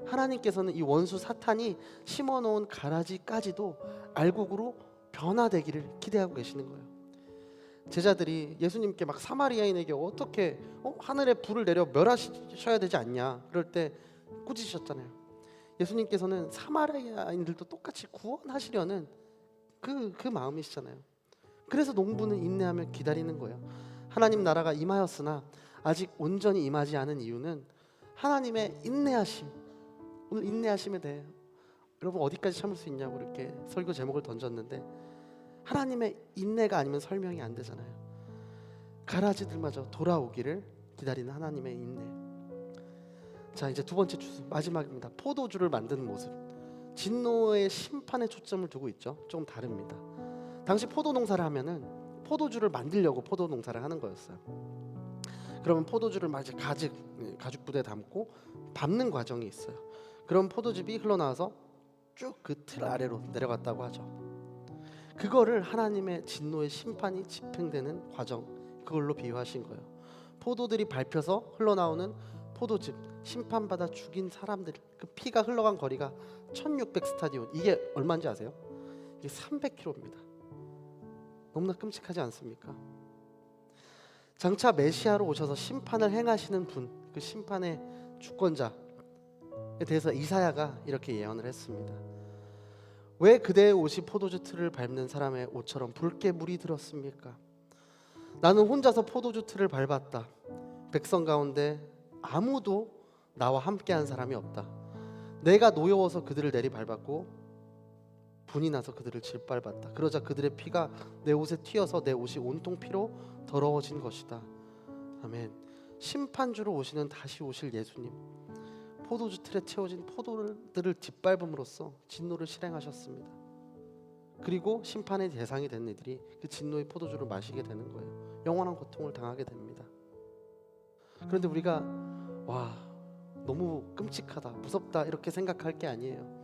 하나님께서는 이 원수 사탄이 심어놓은 가라지까지도 알곡으로 변화되기를 기대하고 계시는 거예요. 제자들이 예수님께 막 사마리아인에게 어떻게 하늘에 불을 내려 멸하셔야 되지 않냐 그럴 때 꾸짖으셨잖아요. 예수님께서는 사마리아인들도 똑같이 구원하시려는 그 마음이시잖아요. 그래서 농부는 인내하며 기다리는 거예요. 하나님 나라가 임하였으나 아직 온전히 임하지 않은 이유는 하나님의 인내하심. 오늘 인내하심에 대해 여러분 어디까지 참을 수 있냐고 이렇게 설교 제목을 던졌는데, 하나님의 인내가 아니면 설명이 안 되잖아요. 가라지들마저 돌아오기를 기다리는 하나님의 인내. 자, 이제 두 번째 주소 마지막입니다. 포도주를 만드는 모습. 진노의 심판에 초점을 두고 있죠. 조금 다릅니다. 당시 포도 농사를 하면은 포도주를 만들려고 포도 농사를 하는 거였어요. 그러면 포도주를 막 이제 가죽 부대에 담고 밟는 과정이 있어요. 그런 포도즙이 흘러나와서 쭉 그 틀 아래로 내려갔다고 하죠. 그거를 하나님의 진노의 심판이 집행되는 과정, 그걸로 비유하신 거예요. 포도들이 밟혀서 흘러나오는 포도즙, 심판받아 죽인 사람들, 그 피가 흘러간 거리가 1600 스타디온. 이게 얼마인지 아세요? 이게 300km입니다. 너무나 끔찍하지 않습니까? 장차 메시아로 오셔서 심판을 행하시는 분, 그 심판의 주권자에 대해서 이사야가 이렇게 예언을 했습니다. 왜 그대의 옷이 포도주 틀을 밟는 사람의 옷처럼 붉게 물이 들었습니까? 나는 혼자서 포도주 틀을 밟았다. 백성 가운데 아무도 나와 함께한 사람이 없다. 내가 노여워서 그들을 내리밟았고 분이 나서 그들을 짓밟았다. 그러자 그들의 피가 내 옷에 튀어서 내 옷이 온통 피로 더러워진 것이다. 아멘. 심판주로 오시는 다시 오실 예수님, 포도주 틀에 채워진 포도들을 짓밟음으로써 진노를 실행하셨습니다. 그리고 심판의 대상이 된 이들이 그 진노의 포도주를 마시게 되는 거예요. 영원한 고통을 당하게 됩니다. 그런데 우리가 와, 너무 끔찍하다, 무섭다 이렇게 생각할 게 아니에요.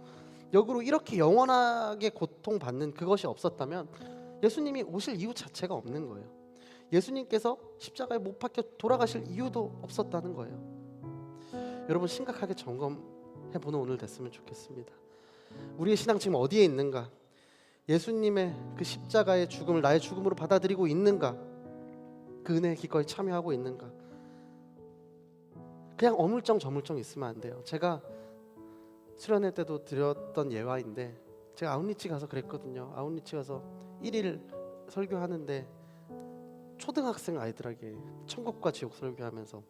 역으로 이렇게 영원하게 고통받는 그것이 없었다면 예수님이 오실 이유 자체가 없는 거예요. 예수님께서 십자가에 못 박혀 돌아가실 이유도 없었다는 거예요. 여러분, 심각하게 점검해보는 오늘 됐으면 좋겠습니다. 우리의 신앙 지금 어디에 있는가? 예수님의 그 십자가의 죽음을 나의 죽음으로 받아들이고 있는가? 그 은혜에 기꺼이 참여하고 있는가? 그냥 어물쩡 있으면 안 돼요. 제가 수련회 때도 드렸던 예화인데, 제가 아웃리치 가서 그랬거든요. 아웃리치 가서 1일 설교하는데 초등학생 아이들에게 천국과 지옥 설교하면서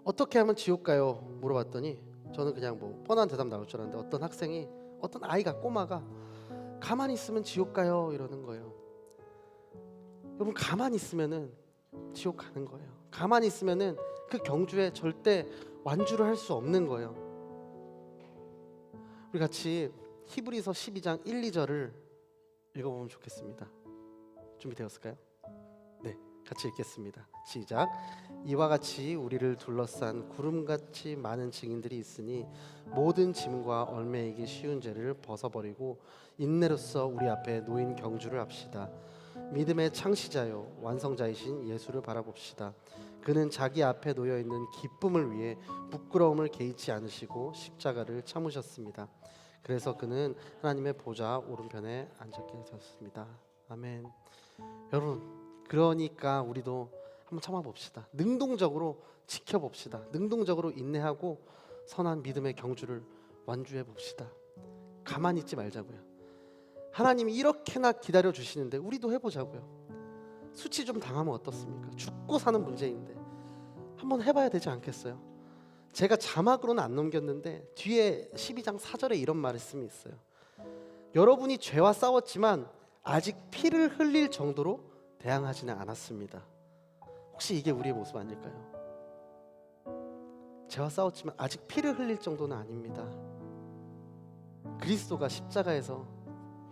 어떻게 하면 지옥 가요? 물어봤더니 저는 그냥 뭐 뻔한 대답 나올 줄 알았는데 어떤 학생이, 어떤 아이가, 꼬마가 가만히 있으면 지옥 가요 이러는 거예요. 여러분, 가만히 있으면은 지옥 가는 거예요. 가만히 있으면은 그 경주에 절대 완주를 할 수 없는 거예요. 우리 같이 히브리서 12장 1, 2절을 읽어보면 좋겠습니다. 준비되었을까요? 네, 같이 읽겠습니다. 시작. 이와 같이 우리를 둘러싼 구름같이 많은 증인들이 있으니 모든 짐과 얽매이기 쉬운 죄를 벗어버리고 인내로써 우리 앞에 놓인 경주를 합시다. 믿음의 창시자요 완성자이신 예수를 바라봅시다. 그는 자기 앞에 놓여있는 기쁨을 위해 부끄러움을 개의치 않으시고 십자가를 참으셨습니다. 그래서 그는 하나님의 보좌 오른편에 앉게 되었습니다. 아멘. 여러분, 그러니까 우리도 한번 참아봅시다. 능동적으로 지켜봅시다. 능동적으로 인내하고 선한 믿음의 경주를 완주해봅시다. 가만히 있지 말자고요. 하나님이 이렇게나 기다려주시는데 우리도 해보자고요. 수치 좀 당하면 어떻습니까? 죽고 사는 문제인데 한번 해봐야 되지 않겠어요? 제가 자막으로는 안 넘겼는데 뒤에 12장 4절에 이런 말씀이 있어요. 여러분이 죄와 싸웠지만 아직 피를 흘릴 정도로 대항하지는 않았습니다. 혹시 이게 우리의 모습 아닐까요? 죄와 싸웠지만 아직 피를 흘릴 정도는 아닙니다. 그리스도가 십자가에서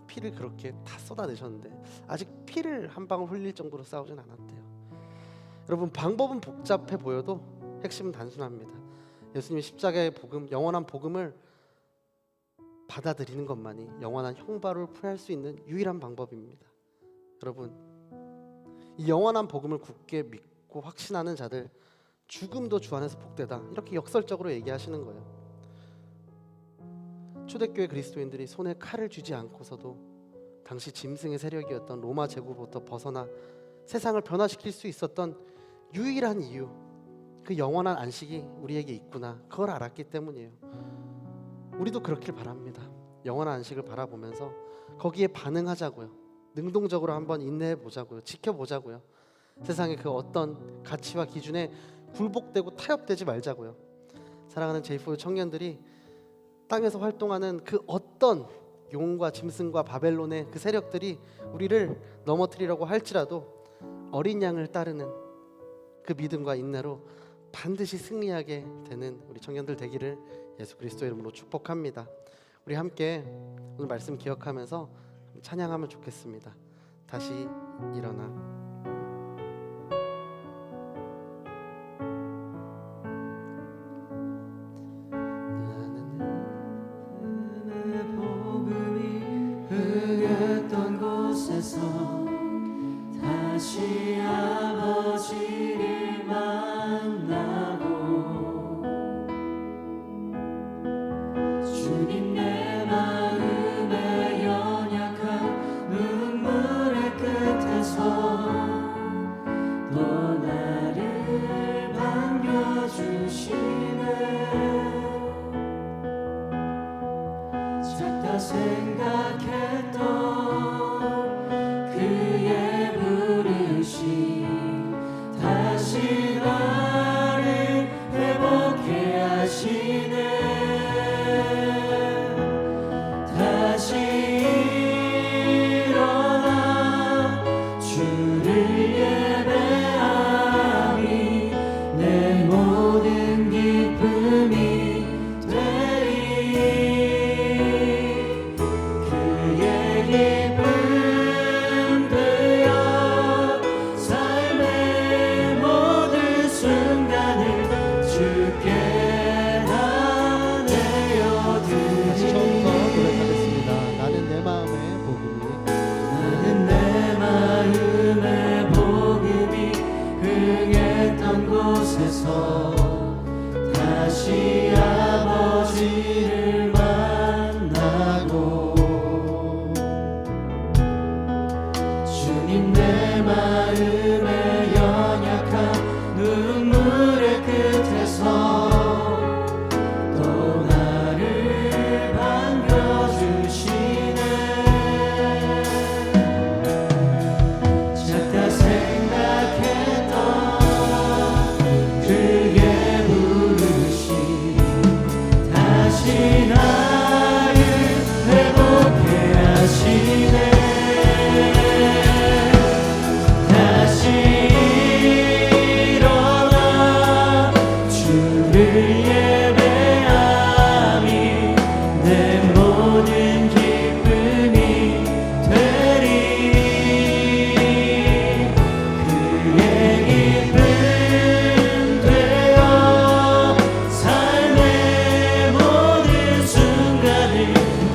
피를 그렇게 다 쏟아내셨는데 아직 피를 한 방울 흘릴 정도로 싸우진 않았대요. 여러분, 방법은 복잡해 보여도 핵심은 단순합니다. 예수님의 십자가의 복음, 영원한 복음을 받아들이는 것만이 영원한 형벌을 피할 수 있는 유일한 방법입니다. 여러분, 이 영원한 복음을 굳게 믿고 확신하는 자들, 죽음도 주 안에서 복되다, 이렇게 역설적으로 얘기하시는 거예요. 초대교회 그리스도인들이 손에 칼을 쥐지 않고서도 당시 짐승의 세력이었던 로마 제국으로부터 벗어나 세상을 변화시킬 수 있었던 유일한 이유, 그 영원한 안식이 우리에게 있구나, 그걸 알았기 때문이에요. 우리도 그렇길 바랍니다. 영원한 안식을 바라보면서 거기에 반응하자고요. 능동적으로 한번 인내해 보자고요. 지켜보자고요. 세상의 그 어떤 가치와 기준에 굴복되고 타협되지 말자고요. 사랑하는 제이포 청년들이 땅에서 활동하는 그 어떤 용과 짐승과 바벨론의 그 세력들이 우리를 넘어뜨리려고 할지라도 어린 양을 따르는 그 믿음과 인내로 반드시 승리하게 되는 우리 청년들 되기를 예수 그리스도의 이름으로 축복합니다. 우리 함께 오늘 말씀 기억하면서 찬양하면 좋겠습니다. 다시 일어나. 나를 반겨주시네. 작다 생각했던 그의 부르심 다시 나를 회복해 하시네. 다시 일어나 주를 예배함이 내 모든 기쁨이 되리. 그의 기쁨 되어 삶의 모든 순간을 주께 다 내어드리. 다시 처음부터 고백하겠습니다. 나는 내 마음의 복음이 나는 내 마음의 복음이 흥했던 곳에서 다시 아버지를 만나고 주님 내 마음의 연약한 눈물의 끝에서 또 나를 반겨주시네. 작다 생각했던 그의 부르심 다시 나를 회복해 하시네. 다시 일어나 주를 예배함이 내 모든 기쁨이 되리. 그의 기쁨 되어 삶의 모든 순간을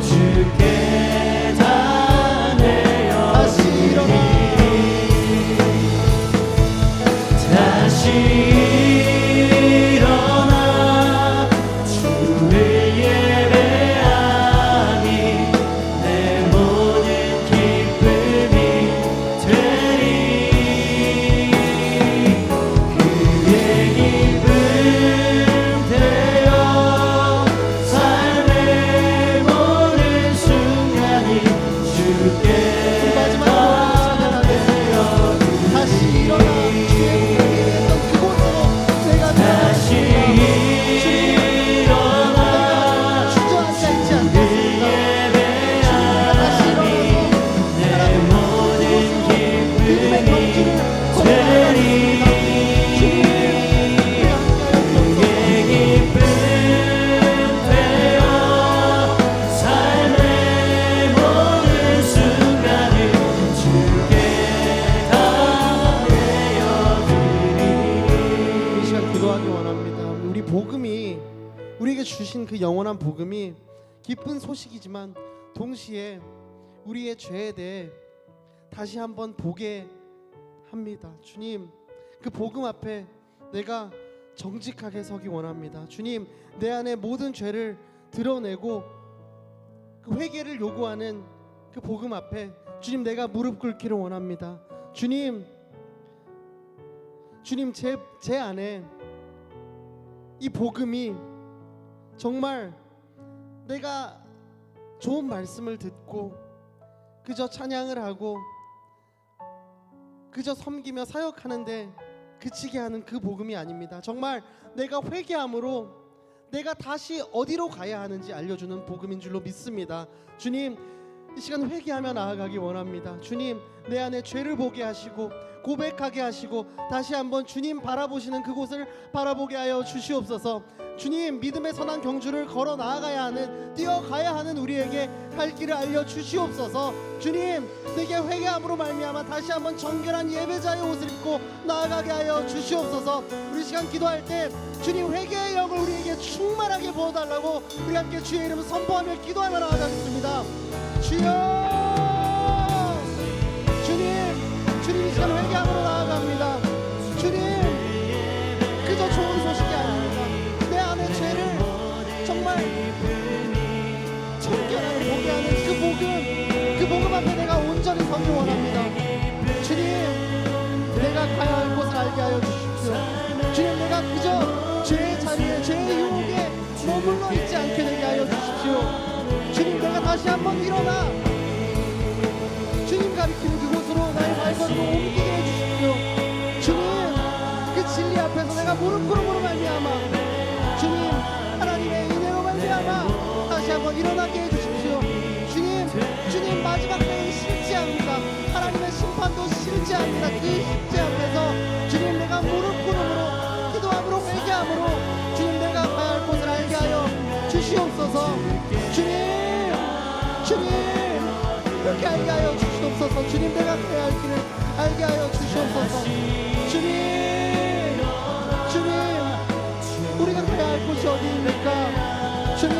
주께 다 다시 일어나 내어드리. 다시 일어나 주를 예배함이 내 모든 기쁨이 되리. 그의 기쁨 되어 삶의 모든 순간이 주께 마지막 다시 일어나 주의 복음이 했던 그곳으로 내가 다시 일어나 주저앉지 않겠습니다. 다시 일어나서 내 모든 믿음의 경주를 되리. 주님 그의 기쁨 되어 삶의 모든 순간을 주께 다 내어드리. 이 시간 기도하기 원합니다. 우리 복음이 우리에게 주신 그 영원한 복음이 기쁜 소식이지만 동시에 우리의 죄에 대해 다시 한번 보게 합니다. 주님, 그 복음 앞에 내가 정직하게 서기 원합니다. 주님, 내 안에 모든 죄를 드러내고 그 회개를 요구하는 그 복음 앞에 주님, 내가 무릎 꿇기를 원합니다. 주님, 제 안에 이 복음이 정말 내가 좋은 말씀을 듣고 그저 찬양을 하고 그저 섬기며 사역하는데 그치게 하는 그 복음이 아닙니다. 정말 내가 회개함으로 내가 다시 어디로 가야 하는지 알려주는 복음인 줄로 믿습니다. 주님, 이 시간 회개하며 나아가기 원합니다. 주님, 내 안에 죄를 보게 하시고 고백하게 하시고 다시 한번 주님 바라보시는 그곳을 바라보게 하여 주시옵소서. 주님, 믿음의 선한 경주를 걸어 나아가야 하는, 뛰어가야 하는 우리에게 갈 길을 알려 주시옵소서. 주님, 내게 회개함으로 말미암아 다시 한번 정결한 예배자의 옷을 입고 나아가게 하여 주시옵소서. 우리 시간 기도할 때 주님 회개의 영을 우리에게 충만하게 부어달라고 우리 함께 주의 이름을 선포하며 기도하며 나아가겠습니다. 주여, 주님 이 시간 회개함으로 나아갑니다. 주님, 그저 좋은 소식이 아닙니다. 내 안의 죄를 정말 청결하게 보게 하는 그 복음 앞에 내가 온전히 서기 원합니다. 주님, 내가 가야 할 곳을 알게 죄의 자리에 죄의 유혹에 머물러 있지 않게 되게 하여 주십시오. 주님, 내가 다시 한번 일어나 주님 가리키는 그곳으로 나의 발걸음을 옮기게 해주십시오. 주님, 그 진리 앞에서 내가 무릎 꿇음으로 말미암아 주님 하나님의 은혜로 말미암아 다시 한번 일어나게 해주십시오. 주님 마지막 때에 싫지 않습니다. 하나님의 심판도 싫지 않습니다. 그 십제 앞에서 주님 내가 무릎 꿇음으로 기도함으로 회개함으로 주님 내가 가야 할 곳을 알게 하여 주시옵소서. 주님 그렇게 알게 하여 주시옵소서. 주님 내가 가야 할 길을 알게 하여 주시옵소서. 주님 우리가 가야 할 곳이 어디입니까? 주님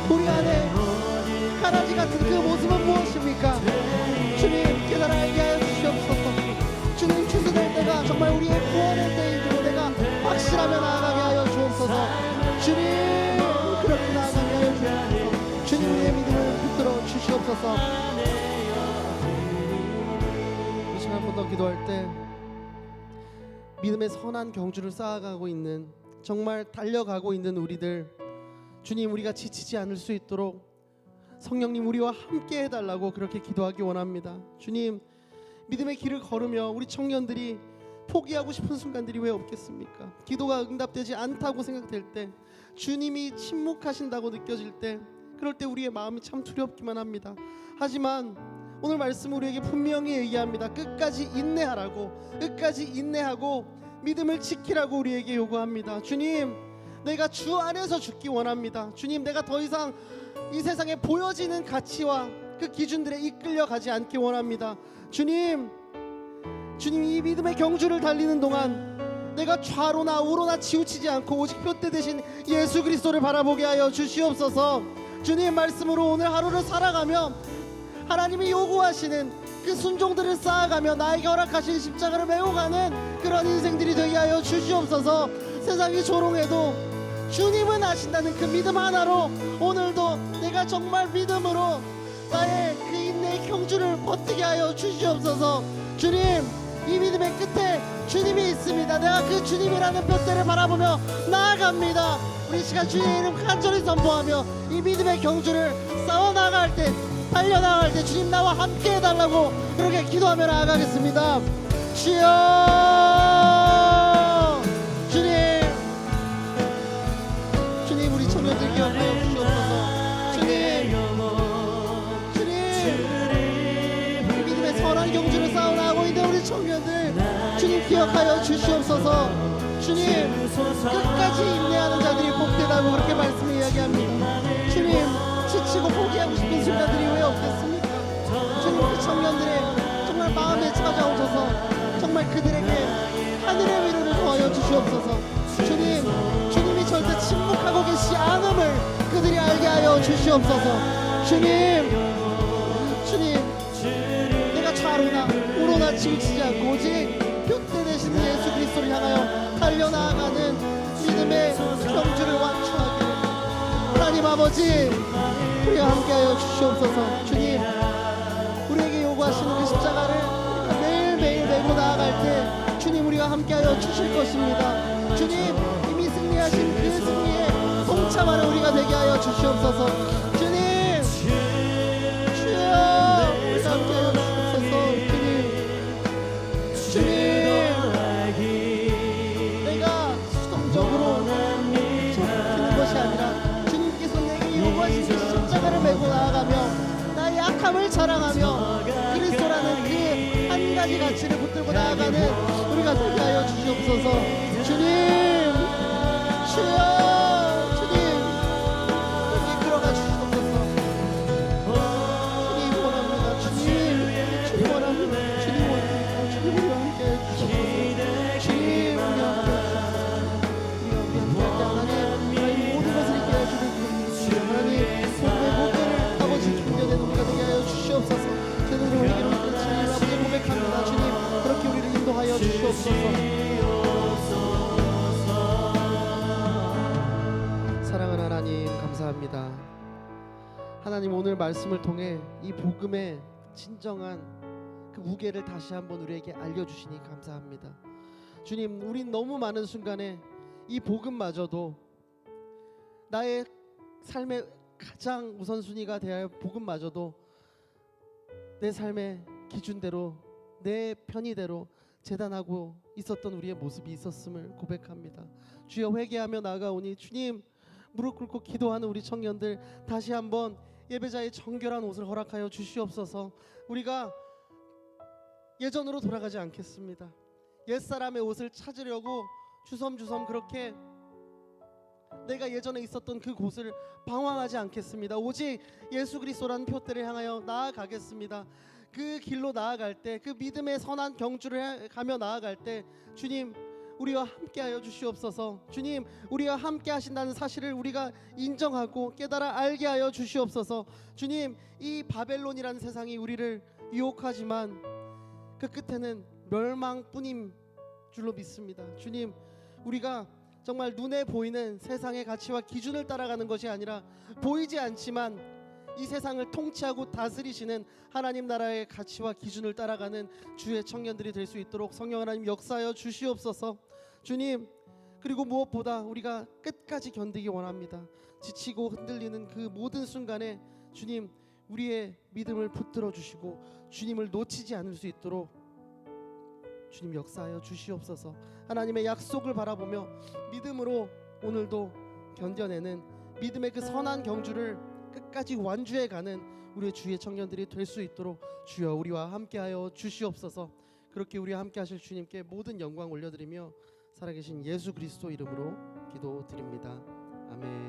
우리 안에 가라지 같은 그 모습은 무엇입니까? 주님 깨달아 알게 하여 주시옵소서. 주님 추수될 때가 정말 우리의 구원의 때이므로 내가 확실하며 나아가게 하여 주옵소서. 주님 그렇게 나아가게 하여 주옵소서. 주님 우리의 믿음을 붙들어 주시옵소서. 이 시간 한 번 더 기도할 때 믿음의 선한 경주를 쌓아가고 있는 정말 달려가고 있는 우리들 주님 우리가 지치지 않을 수 있도록 성령님 우리와 함께 해달라고 그렇게 기도하기 원합니다. 주님 믿음의 길을 걸으며 우리 청년들이 포기하고 싶은 순간들이 왜 없겠습니까? 기도가 응답되지 않다고 생각될 때 주님이 침묵하신다고 느껴질 때 그럴 때 우리의 마음이 참 두렵기만 합니다. 하지만 오늘 말씀 우리에게 분명히 얘기합니다. 끝까지 인내하라고, 끝까지 인내하고 믿음을 지키라고 우리에게 요구합니다. 주님 내가 주 안에서 죽기 원합니다. 주님 내가 더 이상 이 세상에 보여지는 가치와 그 기준들에 이끌려 가지 않기 원합니다. 주님 이 믿음의 경주를 달리는 동안 내가 좌로나 우로나 치우치지 않고 오직 표대 대신 예수 그리스도를 바라보게 하여 주시옵소서. 주님 말씀으로 오늘 하루를 살아가며 하나님이 요구하시는 그 순종들을 쌓아가며 나에게 허락하신 십자가를 메고 가는 그런 인생들이 되게 하여 주시옵소서. 세상이 조롱해도 주님은 아신다는 그 믿음 하나로 오늘도 내가 정말 믿음으로 나의 그 인내의 경주를 버티게 하여 주시옵소서. 주님 이 믿음의 끝에 주님이 있습니다. 내가 그 주님이라는 뼘대를 바라보며 나아갑니다. 우리 시간 주님의 이름 간절히 선포하며 이 믿음의 경주를 싸워나갈 때 달려나갈 때 주님 나와 함께 해달라고 그렇게 기도하며 나아가겠습니다. 주여 주님 우리 청년들 기억하여 주시옵소서. 주님 이 믿음의 선한 경주를 싸워나가고 있는 우리 청년들 주님 기억하여 주시옵소서. 주님 끝까지 인내하는 자들이 복되다고 그렇게 말씀을 이야기합니다. 주님 지치고 포기하고 싶은 순간들이 왜 없겠습니까? 주님 그 청년들의 정말 마음에 찾아오셔서 정말 그들에게 하늘의 위로를 더하여 주시옵소서. 주님이 절대 침묵하고 계시지 않음을 그들이 알게 하여 주시옵소서. 주님 내가 좌로나 우로나 치우치지 않고 오직 뼘대 되신 예수 그리스도를 향하여 달려나가는 믿음의 경주를 완주하게 하나님 아버지 우리와 함께하여 주시옵소서. 주님 우리에게 요구하시는 그 십자가를 우리가 매일매일 메고 나아갈 때 주님 우리가 함께하여 주실 것입니다. 주님 이미 승리하신 그 승리에 동참하는 우리가 되게 하여 주시옵소서. 주님 주여 우리가 함께하여 주시옵소서. 주님 내가 수동적으로 지키는 것이 아니라 주님께서 내게 요구하신 그 십자가를 메고 나아가며 나의 약함을 자랑하며 그리스도라는 그 한 가지 가치를 붙들고 나아가는 우리가 되게 하여 주시옵소서. 주님 여기 끌어가 주시옵소서. 주님 원합니다. 주님 원합니다. 주님 우리와 함께 해주시옵소서. 주님 우리와 함께 하나님 모든 것을 있게 해주는 하나님 복음의 무게를 아버지 견뎌내는 우리가 되게 하여 주시옵소서. 제대로 회개로 이끄는 주님 아버지 고백합니다. 주님 그렇게 우리를 인도하여 주시옵소서. 사랑하는 하나님 감사합니다. 하나님 오늘 말씀을 통해 이 복음의 진정한 그 무게를 다시 한번 우리에게 알려주시니 감사합니다. 주님 우린 너무 많은 순간에 이 복음마저도 나의 삶의 가장 우선순위가 되어야 할 복음마저도 내 삶의 기준대로 내 편의대로 재단하고 있었던 우리의 모습이 있었음을 고백합니다. 주여 회개하며 나아가오니 주님, 무릎 꿇고 기도하는 우리 청년들 다시 한번 예배자의 정결한 옷을 허락하여 주시옵소서. 우리가 예전으로 돌아가지 않겠습니다. 옛사람의 옷을 찾으려고 주섬주섬 그렇게 내가 예전에 있었던 그 곳을 방황하지 않겠습니다. 오직 예수 그리스도라는 표대를 향하여 나아가겠습니다. 그 길로 나아갈 때, 그 믿음의 선한 경주를 가며 나아갈 때 주님, 우리와 함께하여 주시옵소서. 주님, 우리와 함께 하신다는 사실을 우리가 인정하고 깨달아 알게 하여 주시옵소서. 주님, 이 바벨론이라는 세상이 우리를 유혹하지만 그 끝에는 멸망뿐인 줄로 믿습니다. 주님, 우리가 정말 눈에 보이는 세상의 가치와 기준을 따라가는 것이 아니라 보이지 않지만 이 세상을 통치하고 다스리시는 하나님 나라의 가치와 기준을 따라가는 주의 청년들이 될 수 있도록 성령 하나님 역사하여 주시옵소서. 주님, 그리고 무엇보다 우리가 끝까지 견디기 원합니다. 지치고 흔들리는 그 모든 순간에 주님, 우리의 믿음을 붙들어 주시고 주님을 놓치지 않을 수 있도록 주님 역사하여 주시옵소서. 하나님의 약속을 바라보며 믿음으로 오늘도 견뎌내는 믿음의 그 선한 경주를 끝까지 완주해 가는 우리의 주의 청년들이 될 수 있도록 주여 우리와 함께하여 주시옵소서. 그렇게 우리와 함께 하실 주님께 모든 영광 올려드리며 살아계신 예수 그리스도 이름으로 기도드립니다. 아멘.